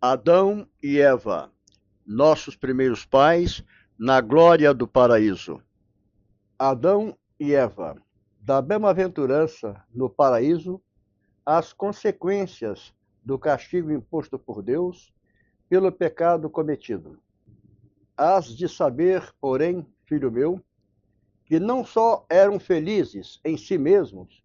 Adão e Eva, nossos primeiros pais, na glória do paraíso. Adão e Eva, da bem-aventurança no paraíso, as consequências do castigo imposto por Deus pelo pecado cometido. Hás de saber, porém, filho meu, que não só eram felizes em si mesmos,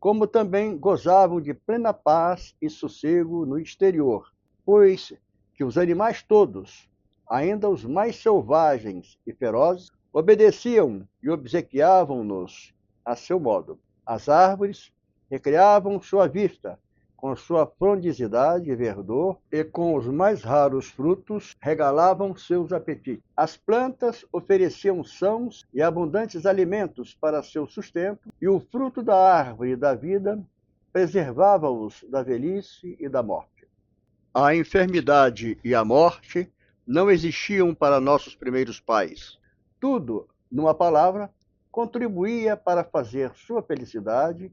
como também gozavam de plena paz e sossego no exterior, pois que os animais todos, ainda os mais selvagens e ferozes, obedeciam e obsequiavam-nos a seu modo. As árvores recreavam sua vista com sua frondosidade e verdor, e com os mais raros frutos regalavam seus apetites. As plantas ofereciam sãos e abundantes alimentos para seu sustento, e o fruto da árvore da vida preservava-os da velhice e da morte. A enfermidade e a morte não existiam para nossos primeiros pais. Tudo, numa palavra, contribuía para fazer sua felicidade,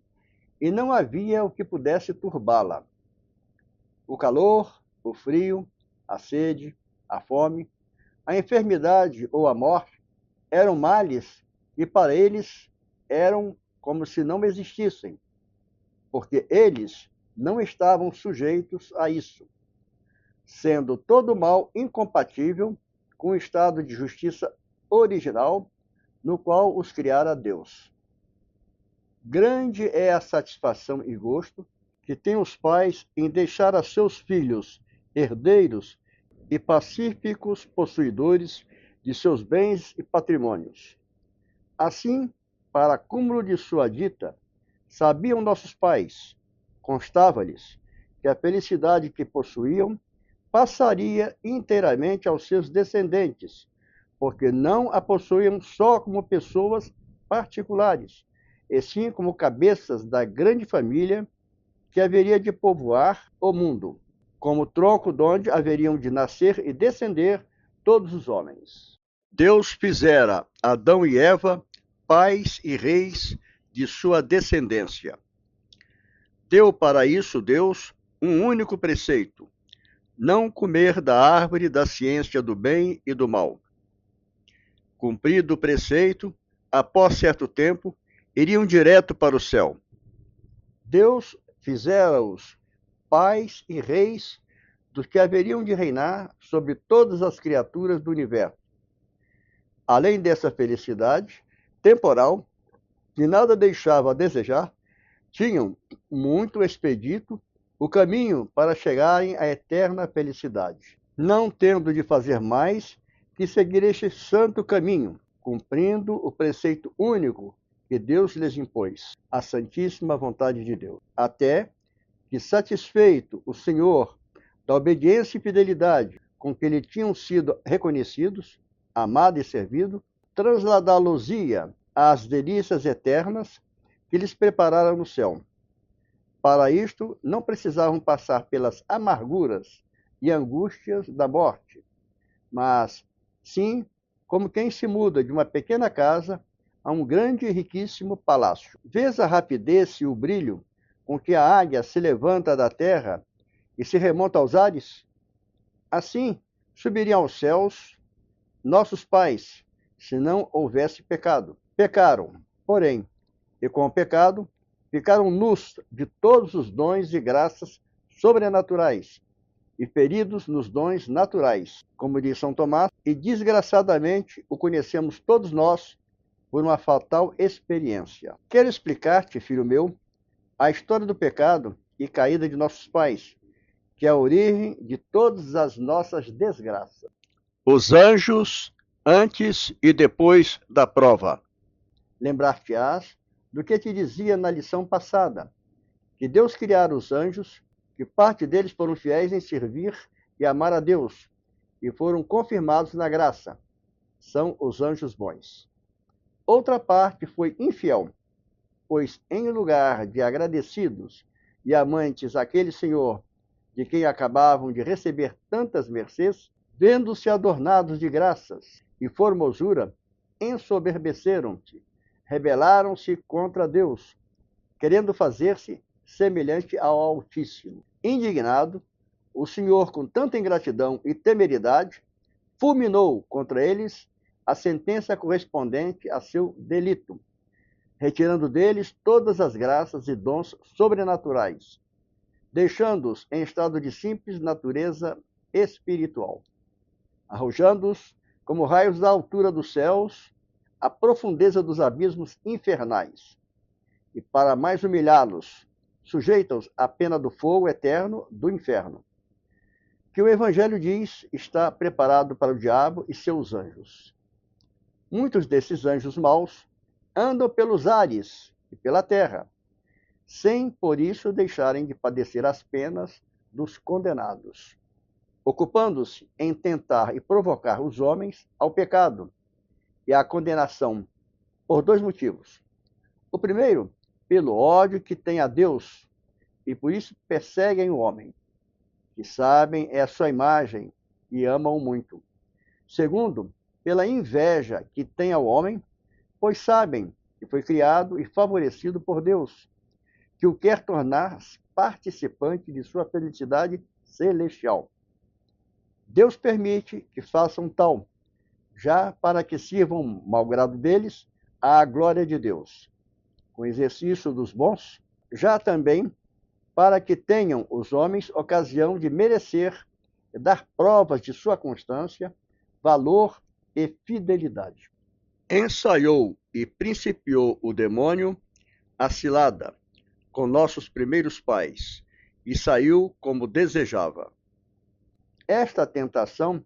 e não havia o que pudesse turbá-la. O calor, o frio, a sede, a fome, a enfermidade ou a morte eram males e para eles eram como se não existissem, porque eles não estavam sujeitos a isso, sendo todo mal incompatível com o estado de justiça original no qual os criara Deus. Grande é a satisfação e gosto que têm os pais em deixar a seus filhos herdeiros e pacíficos possuidores de seus bens e patrimônios. Assim, para cúmulo de sua dita, sabiam nossos pais, constava-lhes, que a felicidade que possuíam passaria inteiramente aos seus descendentes, porque não a possuíam só como pessoas particulares, e sim como cabeças da grande família que haveria de povoar o mundo, como tronco donde haveriam de nascer e descender todos os homens. Deus fizera Adão e Eva pais e reis de sua descendência. Deu para isso Deus um único preceito: não comer da árvore da ciência do bem e do mal. Cumprido o preceito, após certo tempo, iriam direto para o céu. Deus fizera-os pais e reis dos que haveriam de reinar sobre todas as criaturas do universo. Além dessa felicidade temporal, que nada deixava a desejar, tinham muito expedito o caminho para chegarem à eterna felicidade, não tendo de fazer mais que seguir este santo caminho, cumprindo o preceito único que Deus lhes impôs, a santíssima vontade de Deus. Até que, satisfeito o Senhor da obediência e fidelidade com que lhe tinham sido reconhecidos, amado e servido, trasladá-los-ia às delícias eternas que lhes prepararam no céu. Para isto, não precisavam passar pelas amarguras e angústias da morte, mas, sim, como quem se muda de uma pequena casa a um grande e riquíssimo palácio. Vês a rapidez e o brilho com que a águia se levanta da terra e se remonta aos ares? Assim, subiriam aos céus nossos pais, se não houvesse pecado. Pecaram, porém, e com o pecado, ficaram nus de todos os dons e graças sobrenaturais, e feridos nos dons naturais, como diz São Tomás, e desgraçadamente o conhecemos todos nós por uma fatal experiência. Quero explicar-te, filho meu, a história do pecado e caída de nossos pais, que é a origem de todas as nossas desgraças. Os anjos antes e depois da prova. Lembrar-te-ás do que te dizia na lição passada, que Deus criara os anjos, que parte deles foram fiéis em servir e amar a Deus, e foram confirmados na graça. São os anjos bons. Outra parte foi infiel, pois em lugar de agradecidos e amantes àquele Senhor de quem acabavam de receber tantas mercês, vendo-se adornados de graças e formosura, ensoberbeceram-se, rebelaram-se contra Deus, querendo fazer-se semelhante ao Altíssimo. Indignado, o Senhor, com tanta ingratidão e temeridade, fulminou contra eles a sentença correspondente a seu delito, retirando deles todas as graças e dons sobrenaturais, deixando-os em estado de simples natureza espiritual, arrojando-os como raios da altura dos céus, à profundeza dos abismos infernais, e para mais humilhá-los, sujeita-os à pena do fogo eterno do inferno, que o Evangelho diz está preparado para o diabo e seus anjos. Muitos desses anjos maus andam pelos ares e pela terra, sem por isso deixarem de padecer as penas dos condenados, ocupando-se em tentar e provocar os homens ao pecado e à condenação por dois motivos. O primeiro, pelo ódio que tem a Deus, e por isso perseguem o homem, que sabem é a sua imagem e amam muito. Segundo, pela inveja que tem ao homem, pois sabem que foi criado e favorecido por Deus, que o quer tornar participante de sua felicidade celestial. Deus permite que façam tal, já para que sirvam, malgrado deles, à glória de Deus, com exercício dos bons, já também para que tenham os homens ocasião de merecer e dar provas de sua constância, valor e fidelidade. Ensaiou e principiou o demônio a cilada com nossos primeiros pais, e saiu como desejava. Esta tentação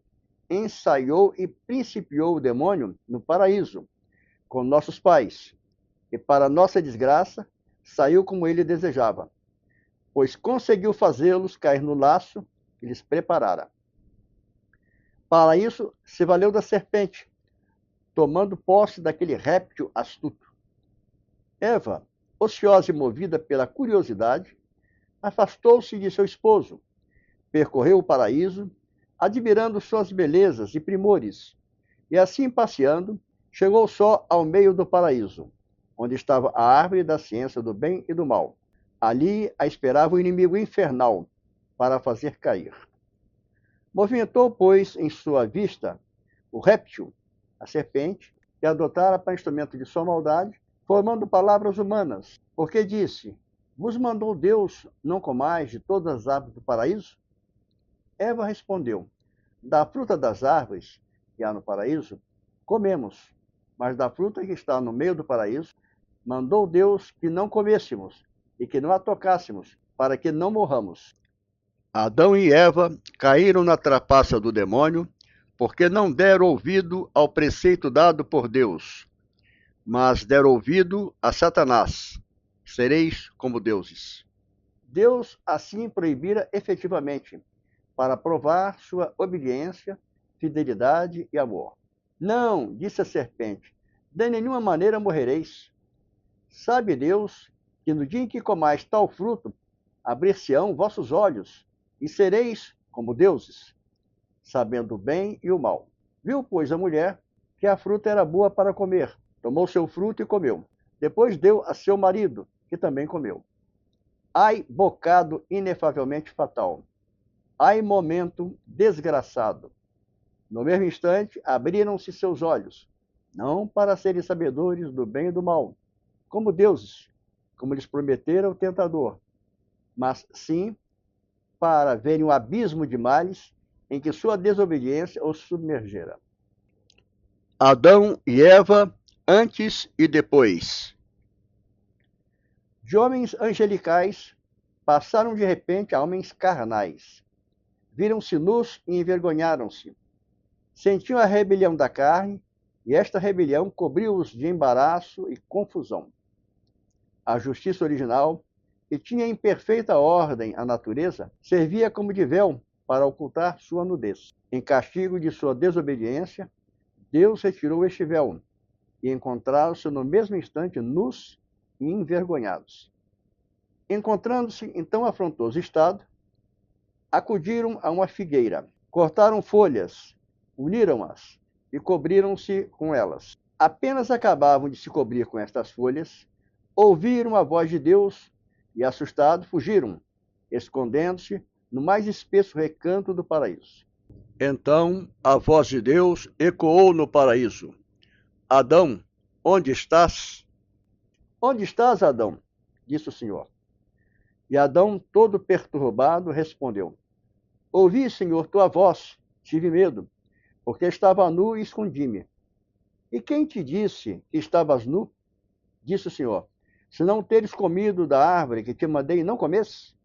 ensaiou e principiou o demônio no paraíso, com nossos pais, e para nossa desgraça, saiu como ele desejava, pois conseguiu fazê-los cair no laço que lhes preparara. Para isso, se valeu da serpente, tomando posse daquele réptil astuto. Eva, ociosa e movida pela curiosidade, afastou-se de seu esposo, percorreu o paraíso, admirando suas belezas e primores, e assim passeando, chegou só ao meio do paraíso, onde estava a árvore da ciência do bem e do mal. Ali a esperava o inimigo infernal para a fazer cair. Movimentou, pois, em sua vista o réptil, a serpente, que adotara para instrumento de sua maldade, formando palavras humanas, porque disse: vos mandou Deus não comais de todas as árvores do paraíso? Eva respondeu: da fruta das árvores que há no paraíso, comemos, mas da fruta que está no meio do paraíso, mandou Deus que não comêssemos e que não a tocássemos, para que não morramos. Adão e Eva caíram na trapaça do demônio, porque não deram ouvido ao preceito dado por Deus, mas deram ouvido a Satanás: sereis como deuses. Deus assim proibira efetivamente, para provar sua obediência, fidelidade e amor. Não, disse a serpente, de nenhuma maneira morrereis. Sabe Deus que no dia em que comais tal fruto, abrir-se-ão vossos olhos, e sereis como deuses, sabendo o bem e o mal. Viu, pois, a mulher que a fruta era boa para comer, tomou seu fruto e comeu. Depois deu a seu marido, que também comeu. Ai, bocado inefavelmente fatal! Ai, momento desgraçado! No mesmo instante, abriram-se seus olhos, não para serem sabedores do bem e do mal, como deuses, como lhes prometera o tentador, mas sim para verem o abismo de males em que sua desobediência os submergera. Adão e Eva, antes e depois. De homens angelicais, passaram de repente a homens carnais. Viram-se nus e envergonharam-se. Sentiam a rebelião da carne, e esta rebelião cobriu-os de embaraço e confusão. A justiça original, que tinha em perfeita ordem a natureza, servia como de véu para ocultar sua nudez. Em castigo de sua desobediência, Deus retirou este véu, e encontraram-se no mesmo instante nus e envergonhados. Encontrando-se em tão afrontoso estado, acudiram a uma figueira, cortaram folhas, uniram-as e cobriram-se com elas. Apenas acabavam de se cobrir com estas folhas, ouviram a voz de Deus e, assustados, fugiram, escondendo-se no mais espesso recanto do paraíso. Então a voz de Deus ecoou no paraíso: Adão, onde estás? Onde estás, Adão? Disse o Senhor. E Adão, todo perturbado, respondeu: Ouvi, Senhor, tua voz, tive medo, porque estava nu e escondi-me. E quem te disse que estavas nu? Disse o Senhor: Se não teres comido da árvore que te mandei não comesses?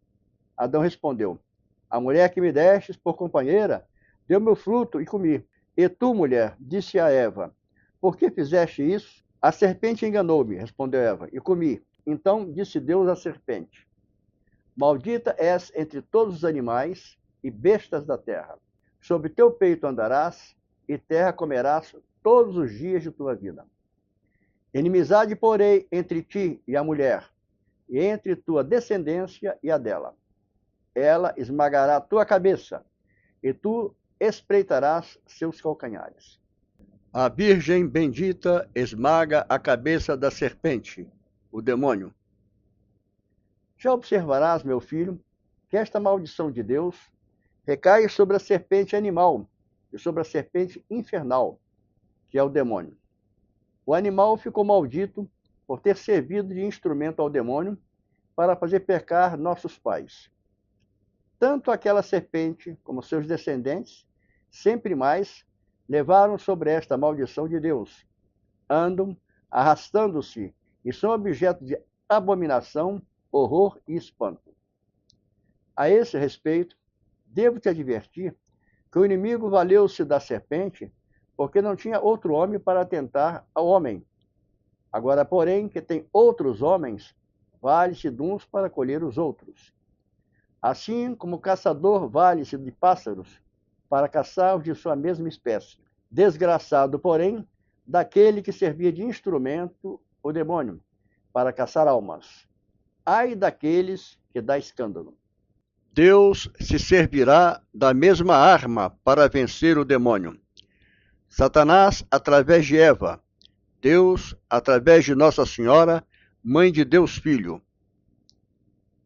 Adão respondeu: A mulher que me destes por companheira deu meu fruto e comi. E tu, mulher, disse a Eva: Por que fizeste isso? A serpente enganou-me, respondeu Eva, e comi. Então disse Deus à serpente: Maldita és entre todos os animais e bestas da terra. Sobre teu peito andarás, e terra comerás todos os dias de tua vida. Inimizade porém entre ti e a mulher, e entre tua descendência e a dela. Ela esmagará tua cabeça, e tu espreitarás seus calcanhares. A Virgem bendita esmaga a cabeça da serpente, o demônio. Já observarás, meu filho, que esta maldição de Deus recai sobre a serpente animal e sobre a serpente infernal, que é o demônio. O animal ficou maldito por ter servido de instrumento ao demônio para fazer pecar nossos pais. Tanto aquela serpente como seus descendentes, sempre mais, levaram sobre esta maldição de Deus. Andam arrastando-se e são objeto de abominação, horror e espanto. A esse respeito, devo te advertir que o inimigo valeu-se da serpente porque não tinha outro homem para atentar ao homem. Agora, porém, que tem outros homens, vale-se de uns para colher os outros. Assim como o caçador vale-se de pássaros para caçar os de sua mesma espécie. Desgraçado, porém, daquele que servia de instrumento, o demônio, para caçar almas. Ai daqueles que dá escândalo. Deus se servirá da mesma arma para vencer o demônio. Satanás através de Eva, Deus através de Nossa Senhora, Mãe de Deus Filho.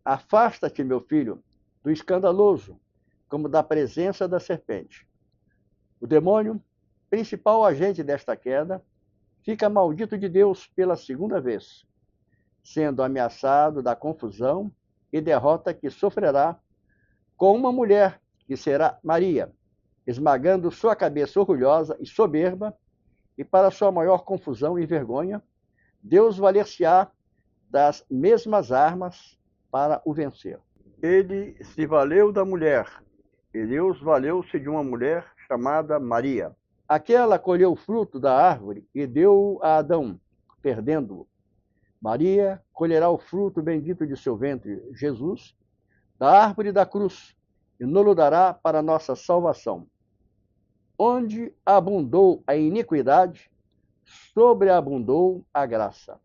Afasta-te, meu filho, do escandaloso, como da presença da serpente. O demônio, principal agente desta queda, fica maldito de Deus pela segunda vez, sendo ameaçado da confusão e derrota que sofrerá com uma mulher, que será Maria, esmagando sua cabeça orgulhosa e soberba, e para sua maior confusão e vergonha, Deus valer-se-á das mesmas armas para o vencer. Ele se valeu da mulher, e Deus valeu-se de uma mulher chamada Maria. Aquela colheu o fruto da árvore e deu-o a Adão, perdendo-o. Maria colherá o fruto bendito de seu ventre, Jesus, da árvore da cruz, e nos dará para nossa salvação. Onde abundou a iniquidade, sobreabundou a graça.